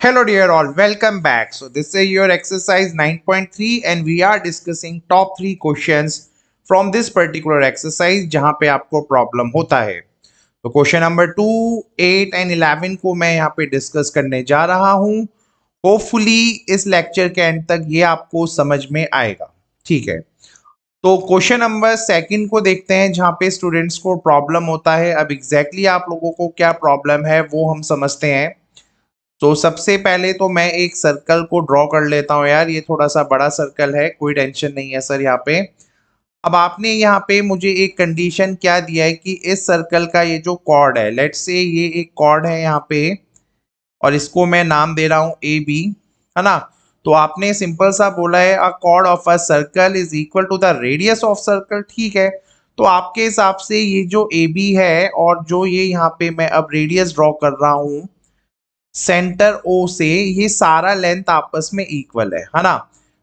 Hello dear all, welcome back. So this is your exercise 9.3 and we are discussing top 3 questions from this particular exercise जहां पे आपको problem होता है. तो question number 2, 8 and 11 को मैं यहाँ पे डिस्कस करने जा रहा हूँ. होपफुली इस लेक्चर के एंड तक ये आपको समझ में आएगा. ठीक है, तो क्वेश्चन नंबर सेकंड को देखते हैं जहां पे स्टूडेंट्स को प्रॉब्लम होता है. अब एग्जैक्टली आप लोगों को क्या प्रॉब्लम है वो हम समझते हैं. तो सबसे पहले तो मैं एक सर्कल को ड्रॉ कर लेता हूँ यार. ये थोड़ा सा बड़ा सर्कल है, कोई टेंशन नहीं है सर यहाँ पे. अब आपने यहाँ पे मुझे एक कंडीशन क्या दिया है कि इस सर्कल का ये जो कॉर्ड है, लेट्स से ये एक कॉर्ड है यहाँ पे और इसको मैं नाम दे रहा हूँ ए बी, है ना. तो आपने सिंपल सा बोला है a chord of a circle is equal to the radius of circle. ठीक है, तो आपके हिसाब से ये जो ए बी है और जो ये यहाँ पे मैं अब रेडियस ड्रॉ कर रहा हूँ सेंटर ओ से, ये सारा लेंथ आपस में इक्वल है ना.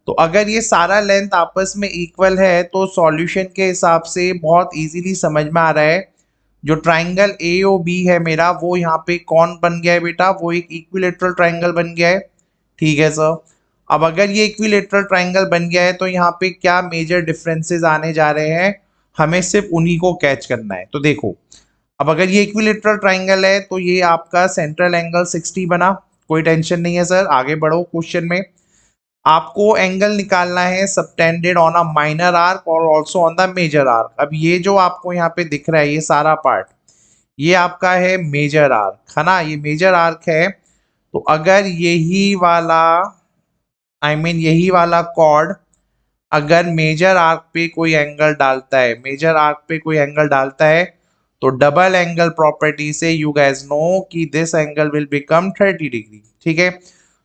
तो अगर ये सारा लेंथ आपस में इक्वल है तो सॉल्यूशन के हिसाब से बहुत इजीली समझ में आ रहा है. जो ट्राइंगल ए ओ बी है मेरा, वो यहाँ पे कौन बन गया है बेटा? वो एक इक्विलेटरल ट्राइंगल बन गया है. ठीक है सर. अब अगर ये इक्विलेटरल ट्राइंगल बन गया है तो यहाँ पे क्या मेजर डिफरेंसेस आने जा रहे हैं, हमें सिर्फ उन्हीं को कैच करना है. तो देखो, अब अगर ये इक्विलेटरल ट्राइंगल है तो ये आपका सेंट्रल एंगल 60 बना. कोई टेंशन नहीं है सर, आगे बढ़ो. क्वेश्चन में आपको एंगल निकालना है subtended on a minor arc और also on the major arc. अब ये जो आपको यहाँ पे दिख रहा है ये सारा पार्ट, ये आपका है मेजर आर्क, है ना. ये मेजर आर्क है. तो अगर यही वाला यही वाला कॉर्ड अगर मेजर आर्क पे कोई एंगल डालता है, मेजर आर्क पे कोई एंगल डालता है, तो डबल एंगल प्रॉपर्टी से यू गाइस नो कि this angle will become 30 degree. ठीक है,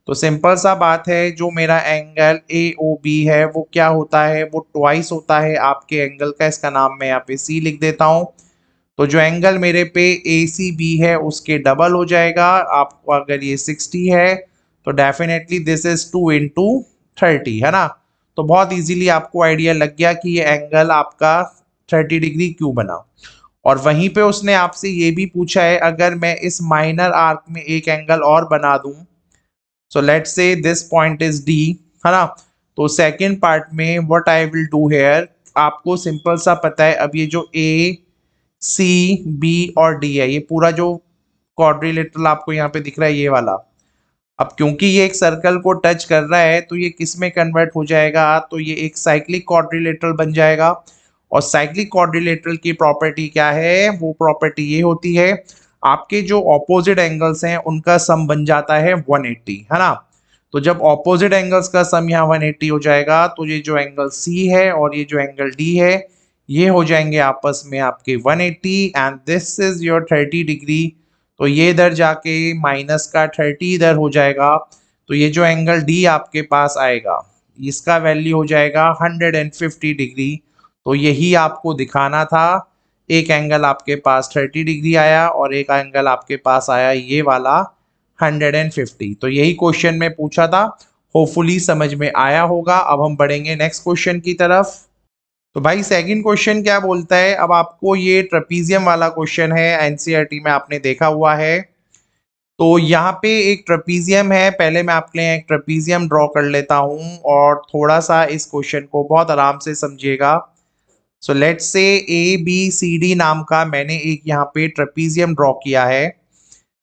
तो सिंपल सा बात है, जो मेरा एंगल ए ओ बी है वो क्या होता है, वो ट्वाइस होता है आपके एंगल का. इसका नाम मैं यहाँ पे सी लिख देता हूँ. तो जो एंगल मेरे पे ए सी बी है उसके डबल हो जाएगा. आपको अगर ये 60 है तो डेफिनेटली दिस इज 2 इंटू 30, है ना. तो बहुत इजीली आपको आइडिया लग गया कि ये एंगल आपका 30 डिग्री क्यों बना. और वहीं पे उसने आपसे ये भी पूछा है अगर मैं इस माइनर आर्क में एक एंगल और बना दूं, so let's say this point is D, है ना. तो सेकंड पार्ट में what I will do here, आपको सिंपल सा पता है. अब ये जो ए सी बी और डी है, ये पूरा जो क्वाड्रिलेटरल आपको यहाँ पे दिख रहा है ये वाला, अब क्योंकि ये एक सर्कल को टच कर रहा है तो ये किस में कन्वर्ट हो जाएगा, तो ये एक साइक्लिक क्वाड्रिलेटरल बन जाएगा. और साइक्लिक क्वाड्रिलेटरल की प्रॉपर्टी क्या है, वो प्रॉपर्टी ये होती है आपके जो ऑपोजिट एंगल्स हैं उनका सम बन जाता है 180, है ना. तो जब ऑपोजिट एंगल्स का सम यहाँ 180 हो जाएगा तो ये जो एंगल सी है और ये जो एंगल डी है ये हो जाएंगे आपस में आपके 180 and this is your 30 degree. तो ये इधर जाके माइनस का 30 इधर हो जाएगा. तो ये जो एंगल डी आपके पास आएगा इसका वैल्यू हो जाएगा 150 डिग्री. तो यही आपको दिखाना था. एक एंगल आपके पास 30 डिग्री आया और एक एंगल आपके पास आया ये वाला 150. तो यही क्वेश्चन में पूछा था. होपफुली समझ में आया होगा. अब हम बढ़ेंगे नेक्स्ट क्वेश्चन की तरफ. तो भाई सेकंड क्वेश्चन क्या बोलता है, अब आपको ये ट्रेपीजियम वाला क्वेश्चन है, एनसीईआरटी में आपने देखा हुआ है. तो यहाँ पे एक ट्रेपीजियम है. पहले मैं आपके लिए एक ट्रेपीजियम ड्रॉ कर लेता हूँ और थोड़ा सा इस क्वेश्चन को बहुत आराम से समझिएगा. So let's say A B C D नाम का मैंने एक यहाँ पे ट्रेपीजियम ड्रॉ किया है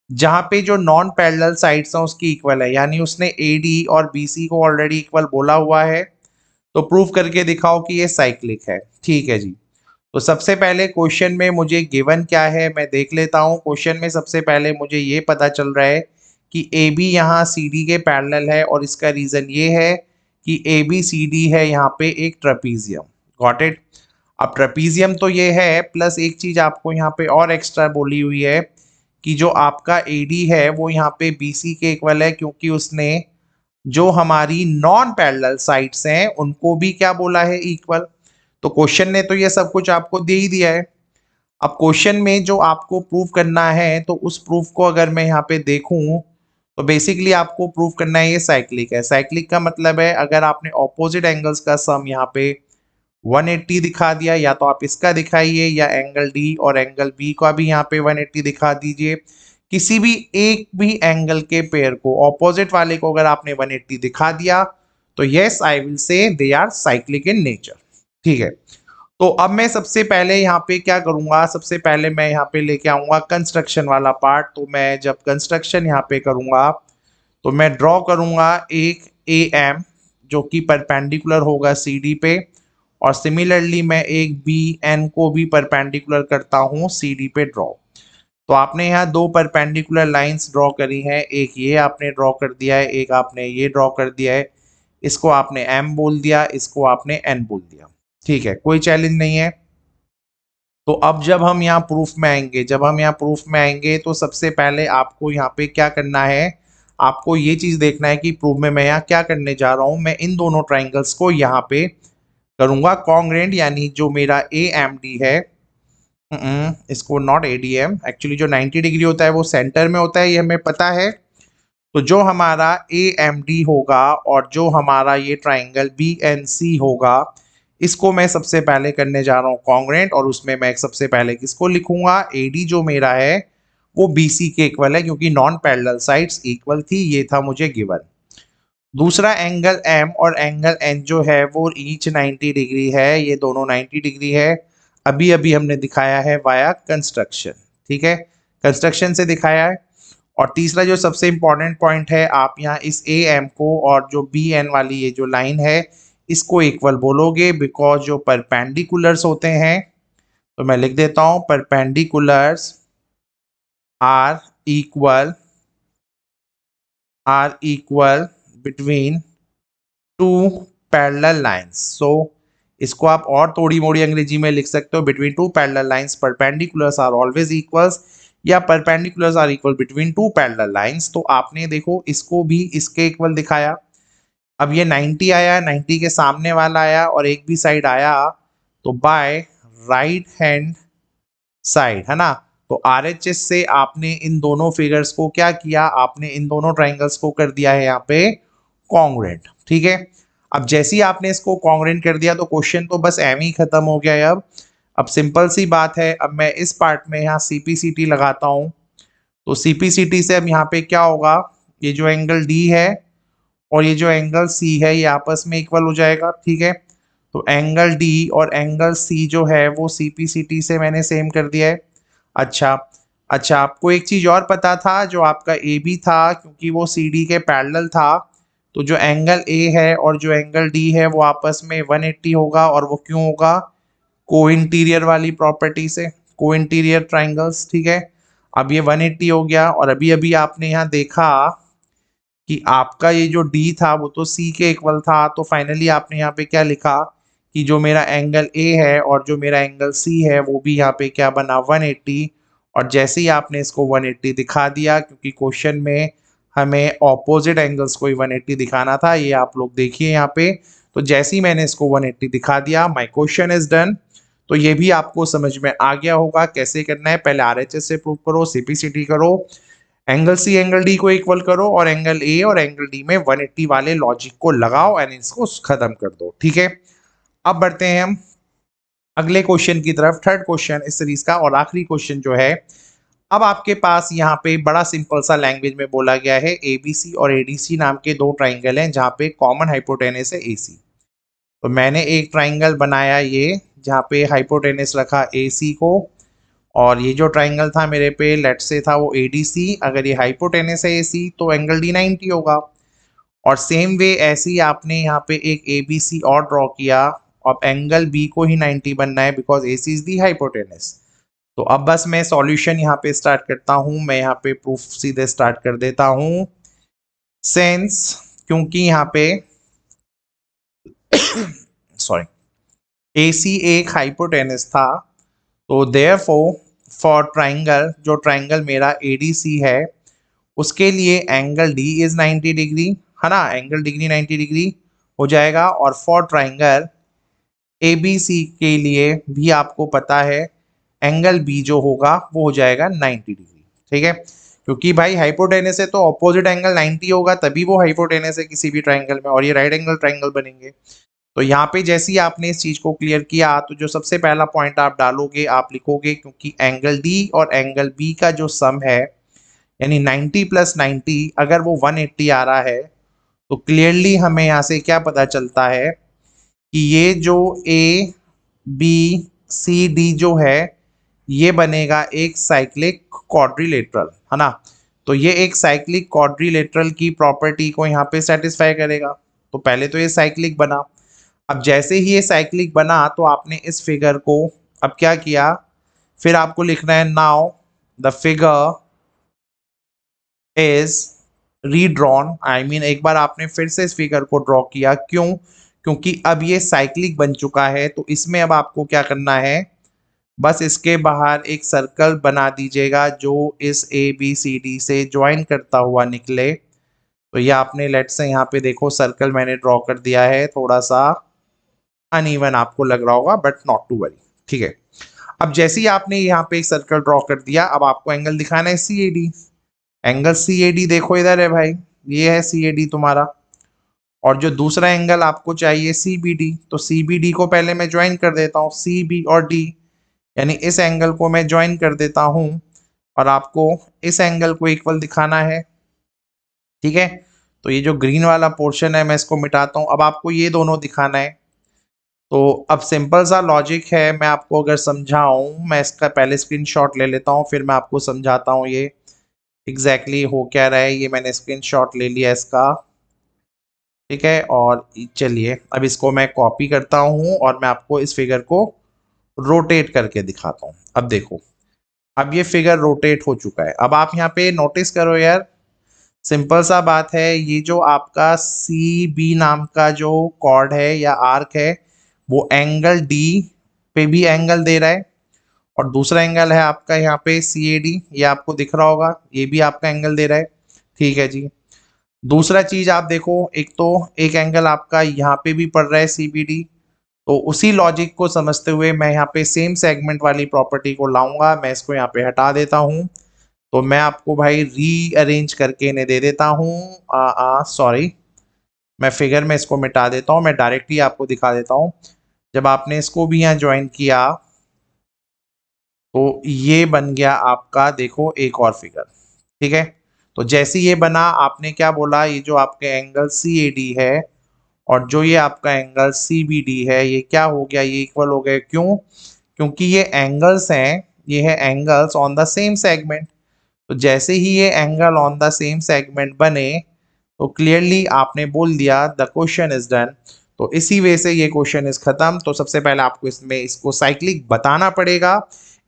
जहाँ पे जो नॉन पैरेलल साइड्स हैं उसकी इक्वल है, यानी उसने ए डी और बी सी को ऑलरेडी इक्वल बोला हुआ है. तो प्रूव करके दिखाओ कि ये साइक्लिक है. ठीक है जी. तो सबसे पहले क्वेश्चन में मुझे गिवन क्या है मैं देख लेता हूँ. क्वेश्चन में सबसे पहले मुझे ये पता चल रहा है कि ए बी यहाँ सी डी के पैरेलल है और इसका रीज़न ये है कि ए बी सी डी है यहाँ पे एक ट्रेपीजियम. Got it. अब ट्रेपीजियम तो ये है, प्लस एक चीज़ आपको यहाँ पे और एक्स्ट्रा बोली हुई है कि जो आपका ए डी है वो यहाँ पे बी सी के इक्वल है, क्योंकि उसने जो हमारी नॉन पैरेलल साइड्स हैं उनको भी क्या बोला है, इक्वल. तो क्वेश्चन ने तो ये सब कुछ आपको दे ही दिया है. अब क्वेश्चन में जो आपको प्रूव करना है, तो उस प्रूफ को अगर मैं यहाँ पे देखूं तो बेसिकली आपको प्रूव करना है ये साइक्लिक है. साइक्लिक का मतलब है अगर आपने ऑपोजिट एंगल्स का सम यहाँ पे 180 दिखा दिया, या तो आप इसका दिखाइए या एंगल डी और एंगल बी का भी यहाँ पे 180 दिखा दीजिए, किसी भी एक भी एंगल के पेयर को ऑपोजिट वाले को अगर आपने 180 दिखा दिया तो yes I will say they are cyclic in nature. ठीक है, तो अब मैं सबसे पहले यहाँ पे क्या करूंगा, सबसे पहले मैं यहाँ पे लेके आऊंगा कंस्ट्रक्शन वाला पार्ट। तो मैं जब कंस्ट्रक्शन यहाँ पे करूंगा तो मैं ड्रॉ करूंगा एक ए एम जो कि परपेंडिकुलर होगा सी डी पे, और सिमिलरली मैं एक बी एन को भी परपेंडिकुलर करता हूँ सी डी पे ड्रॉ। तो आपने यहाँ दो परपेंडिकुलर लाइंस ड्रॉ करी हैं, एक ये आपने ड्रॉ कर दिया है, एक आपने ये ड्रॉ कर दिया है। इसको आपने एम बोल दिया, इसको आपने एन बोल दिया। ठीक है, कोई चैलेंज नहीं है। तो अब जब हम यहाँ प्रूफ में आएंगे, तो सबसे पहले आपको यहाँ पे क्या करना है, आपको ये चीज देखना है कि प्रूफ में मैं यहाँ क्या करने जा रहा हूँ। मैं इन दोनों ट्राइंगल्स को यहाँ पे करूंगा कॉन्ग्रेंट, यानी जो मेरा ए एम डी है, इसको नॉट एडीएम, एक्चुअली जो 90 डिग्री होता है वो सेंटर में होता है, ये हमें पता है। तो जो हमारा ए एम डी होगा और जो हमारा ये ट्राइंगल बी एन सी होगा, इसको मैं सबसे पहले करने जा रहा हूँ कॉन्ग्रेंट, और उसमें मैं सबसे पहले किसको लिखूंगा, ए डी जो मेरा है वो बी सी के इक्वल है, क्योंकि नॉन पैरेलल साइड्स इक्वल थी, ये था मुझे गिवन। दूसरा एंगल एम और एंगल एन जो है वो ईच 90 डिग्री है, ये दोनों 90 डिग्री है। अभी अभी हमने दिखाया है वाया कंस्ट्रक्शन। ठीक है, कंस्ट्रक्शन से दिखाया है। और तीसरा जो सबसे इंपॉर्टेंट पॉइंट है, आप यहाँ इस ए एम को और जो बी एन वाली ये जो लाइन है इसको इक्वल बोलोगे, बिकॉज जो परपेंडिकुलर्स होते हैं, तो मैं लिख देता हूं perpendiculars are equal between two parallel lines. So इसको आप और थोड़ी मोड़ी अंग्रेजी में लिख सकते हो, between two parallel lines perpendiculars are always equals, या perpendiculars are equal between two parallel lines. तो आपने देखो इसको भी इसके इक्वल दिखाया। अब ये 90 आया, 90 के सामने वाला आया और एक भी साइड आया, तो बाय राइट हैंड साइड, है ना। तो RHS से आपने इन दोनों फिगर्स को क्या किया, आपने इन दोनों ट्राइंगल्स को कर दिया है यहाँ पे कॉन्ग्रेंट। ठीक है, अब जैसे ही आपने इसको कॉन्ग्रेंट कर दिया तो क्वेश्चन तो बस एम ही खत्म हो गया है। अब सिंपल सी बात है, अब मैं इस पार्ट में यहाँ CPCT लगाता हूँ। तो CPCT से अब यहाँ पे क्या होगा, ये जो एंगल D है और ये जो एंगल C है ये आपस में इक्वल हो जाएगा। ठीक है, तो एंगल D और एंगल C जो है वो CPCT से मैंने सेम कर दिया है। अच्छा, आपको एक चीज और पता था, जो आपका AB था, क्योंकि वो CD के पैरेलल था, तो जो एंगल A है और जो एंगल D है वो आपस में 180 होगा। और वो क्यों होगा, को इंटीरियर वाली प्रॉपर्टी से, को इंटीरियर ट्राइंगल्स। ठीक है, अब ये 180 हो गया। और अभी अभी आपने यहाँ देखा कि आपका ये जो D था वो तो C के इक्वल था, तो फाइनली आपने यहाँ पे क्या लिखा कि जो मेरा एंगल A है और जो मेरा एंगल C है वो भी यहाँ पे क्या बना, 180। और जैसे ही आपने इसको 180 दिखा दिया, क्योंकि क्वेश्चन में हमें ऑपोजिट एंगल्स को ही 180 दिखाना था, ये आप लोग देखिए यहाँ पे। तो जैसे ही मैंने इसको 180 दिखा दिया, माई क्वेश्चन इज डन। तो ये भी आपको समझ में आ गया होगा कैसे करना है। पहले RHS से प्रूव करो, CPCT करो, एंगल C एंगल D को इक्वल करो, और एंगल A और एंगल D में 180 वाले लॉजिक को लगाओ एंड इसको खत्म कर दो। ठीक है, अब बढ़ते हैं हम अगले क्वेश्चन की तरफ, थर्ड क्वेश्चन इस सीरीज का और आखिरी क्वेश्चन जो है। अब आपके पास यहाँ पे बड़ा सिंपल सा लैंग्वेज में बोला गया है, ABC और ADC नाम के दो ट्राइंगल हैं जहाँ पे कॉमन हाइपोटेनस है AC। तो मैंने एक ट्राइंगल बनाया ये, जहाँ पे हाइपोटेनस रखा AC को, और ये जो ट्राइंगल था मेरे पे लेट से था वो ADC। अगर ये हाइपोटेनस है AC तो एंगल D 90 होगा। और सेम वे ऐसे ही आपने यहाँ पे एक ABC और ड्रॉ किया, अब एंगल B को ही 90 बनना है, because AC is the hypotenuse. तो अब बस मैं सॉल्यूशन यहाँ पे स्टार्ट करता हूँ, मैं यहाँ पे प्रूफ सीधे स्टार्ट कर देता हूँ। सेंस, क्योंकि यहाँ पे सॉरी AC एक हाइपोटेनस था, तो देयरफॉर फॉर ट्राइंगल, जो ट्राइंगल मेरा ADC है उसके लिए एंगल D इज 90 डिग्री, है ना, एंगल डिग्री 90 डिग्री हो जाएगा। और फॉर ट्राइंगल ABC के लिए भी आपको पता है एंगल B जो होगा वो हो जाएगा 90 डिग्री। ठीक है, क्योंकि भाई हाइपोटेनस है तो ऑपोजिट एंगल 90 होगा, तभी वो हाइपोटेनस है किसी भी ट्राइंगल में, और ये राइट एंगल ट्राइंगल बनेंगे। तो यहाँ पे जैसे ही आपने इस चीज को क्लियर किया, तो जो सबसे पहला पॉइंट आप डालोगे, आप लिखोगे क्योंकि एंगल D और एंगल B का जो सम है यानी 90 प्लस 90 अगर वो 180 आ रहा है तो क्लियरली हमें यहाँ से क्या पता चलता है कि ये जो ए बी सी डी जो है ये बनेगा एक साइक्लिक क्वाड्रिलेटरल, है ना। तो ये एक साइक्लिक क्वाड्रिलेटरल की प्रॉपर्टी को यहाँ पे सेटिस्फाई करेगा। तो पहले तो ये साइक्लिक बना। अब जैसे ही ये साइक्लिक बना तो आपने इस फिगर को अब क्या किया, फिर आपको लिखना है now the figure is redrawn. I mean एक बार आपने फिर से इस फिगर को ड्रॉ किया। क्यों? क्योंकि अब ये साइक्लिक बन चुका है। तो इसमें अब आपको क्या करना है, बस इसके बाहर एक सर्कल बना दीजिएगा जो इस ए बी सी डी से ज्वाइन करता हुआ निकले। तो ये आपने लेट से यहाँ पे देखो सर्कल मैंने ड्रॉ कर दिया है, थोड़ा सा अनइवन आपको लग रहा होगा बट नॉट टू वरी, ठीक है। अब जैसे ही आपने यहाँ पे एक सर्कल ड्रॉ कर दिया, अब आपको एंगल दिखाना है C A D. Angle C A D देखो इधर है भाई, ये है सी ए डी तुम्हारा। और जो दूसरा एंगल आपको चाहिए सी बी डी, तो सी बी डी को पहले मैं ज्वाइन कर देता हूँ, सी बी और डी, यानी इस एंगल को मैं ज्वाइन कर देता हूँ और आपको इस एंगल को इक्वल दिखाना है, ठीक है। तो ये जो ग्रीन वाला पोर्शन है मैं इसको मिटाता हूँ, अब आपको ये दोनों दिखाना है। तो अब सिंपल सा लॉजिक है, मैं आपको अगर समझाऊं, मैं इसका पहले स्क्रीनशॉट ले लेता हूं फिर मैं आपको समझाता हूं ये एग्जैक्टली हो क्या रहा है। ये मैंने स्क्रीनशॉट ले लिया इसका, ठीक है। और चलिए अब इसको मैं कॉपी करता हूं और मैं आपको इस फिगर को रोटेट करके दिखाता हूं। अब देखो, अब ये फिगर रोटेट हो चुका है। अब आप यहाँ पे नोटिस करो यार, सिंपल सा बात है, ये जो आपका सी बी नाम का जो कॉर्ड है या आर्क है वो एंगल डी पे भी एंगल दे रहा है, और दूसरा एंगल है आपका यहाँ पे सी ए डी, ये आपको दिख रहा होगा, ये भी आपका एंगल दे रहा है, ठीक है जी। दूसरा चीज आप देखो, एक तो एक एंगल आपका यहाँ पे भी पड़ रहा है सी बी डी। तो उसी लॉजिक को समझते हुए मैं यहाँ पे सेम सेगमेंट वाली प्रॉपर्टी को लाऊंगा, मैं इसको यहाँ पे हटा देता हूँ। तो मैं आपको भाई रीअरेंज करके इन्हें दे देता हूँ, सॉरी, मैं फिगर में इसको मिटा देता हूँ, मैं डायरेक्टली आपको दिखा देता हूँ। जब आपने इसको भी यहाँ ज्वाइन किया तो ये बन गया आपका, देखो एक और फिगर, ठीक है। तो जैसे ये बना, आपने क्या बोला, ये जो आपके एंगल सी ए डी है और जो ये आपका एंगल सी बी डी है ये क्या हो गया, ये इक्वल हो गए। क्यों? क्योंकि ये एंगल्स हैं, ये है angles on the same segment. तो जैसे ही ये angle on the same segment बने तो क्लियरली आपने बोल दिया द क्वेश्चन इज डन। तो इसी वे से ये क्वेश्चन इज खत्म। तो सबसे पहले आपको इसमें इसको साइक्लिक बताना पड़ेगा,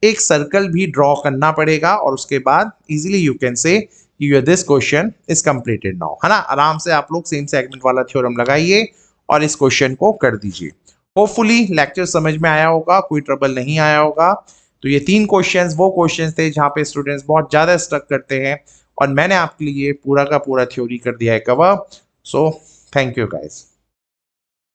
एक सर्कल भी ड्रॉ करना पड़ेगा, और उसके बाद easily you can say you this question is completed now, है ना। आराम से आप लोग सेम सेगमेंट वाला थ्योरम लगाइए और इस क्वेश्चन को कर दीजिए। होपफुली लेक्चर समझ में आया होगा, कोई ट्रबल नहीं आया होगा। तो ये 3 क्वेश्चंस वो क्वेश्चंस थे जहां पे स्टूडेंट्स बहुत ज्यादा स्ट्रक करते हैं, और मैंने आपके लिए पूरा का पूरा थ्योरी कर दिया है cover. So thank you guys.